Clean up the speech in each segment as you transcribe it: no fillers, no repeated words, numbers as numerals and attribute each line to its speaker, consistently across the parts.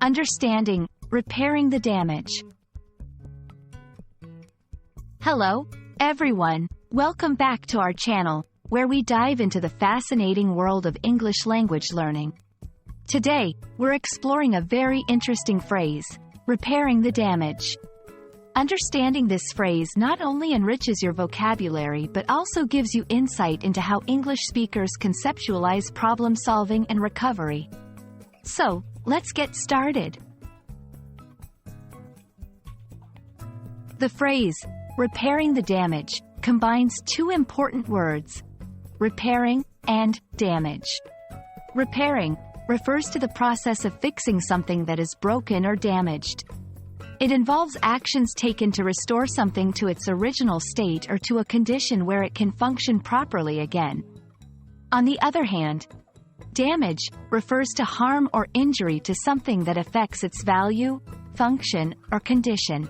Speaker 1: Understanding, repairing the damage. Hello, everyone. Welcome back to our channel, where we dive into the fascinating world of English language learning. Today, we're exploring a very interesting phrase, repairing the damage. Understanding this phrase not only enriches your vocabulary but also gives you insight into how English speakers conceptualize problem-solving and recovery. So, let's get started. The phrase, repairing the damage, combines two important words, repairing and damage. Repairing refers to the process of fixing something that is broken or damaged. It involves actions taken to restore something to its original state or to a condition where it can function properly again. On the other hand, damage refers to harm or injury to something that affects its value, function, or condition.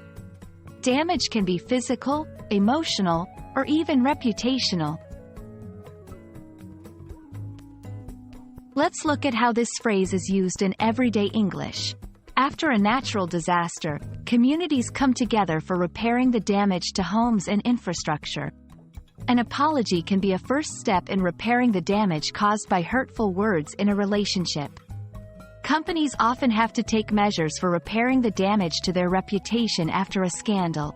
Speaker 1: Damage can be physical, emotional, or even reputational. Let's look at how this phrase is used in everyday English. After a natural disaster, communities come together for repairing the damage to homes and infrastructure. An apology can be a first step in repairing the damage caused by hurtful words in a relationship. Companies often have to take measures for repairing the damage to their reputation after a scandal.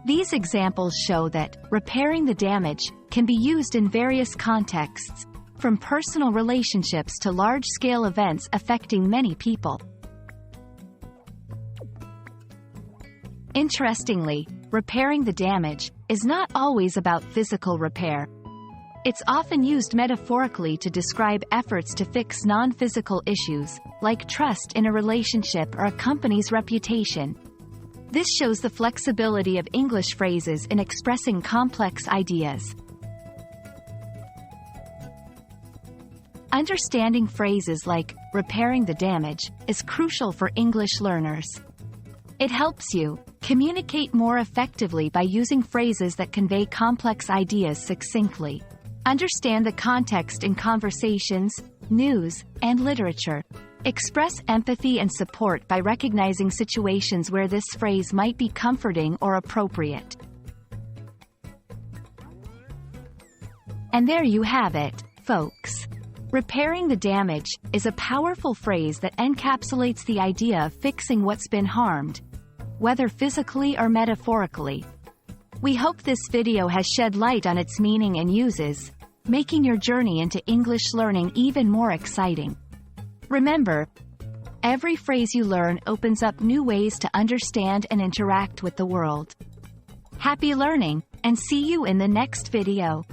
Speaker 1: These examples show that repairing the damage can be used in various contexts, from personal relationships to large-scale events affecting many people. Interestingly, repairing the damage is not always about physical repair. It's often used metaphorically to describe efforts to fix non-physical issues, like trust in a relationship or a company's reputation. This shows the flexibility of English phrases in expressing complex ideas. Understanding phrases like repairing the damage is crucial for English learners. It helps you communicate more effectively by using phrases that convey complex ideas succinctly. Understand the context in conversations, news, and literature. Express empathy and support by recognizing situations where this phrase might be comforting or appropriate. And there you have it, folks. Repairing the damage is a powerful phrase that encapsulates the idea of fixing what's been harmed, whether physically or metaphorically. We hope this video has shed light on its meaning and uses, making your journey into English learning even more exciting. Remember, every phrase you learn opens up new ways to understand and interact with the world. Happy learning, and see you in the next video.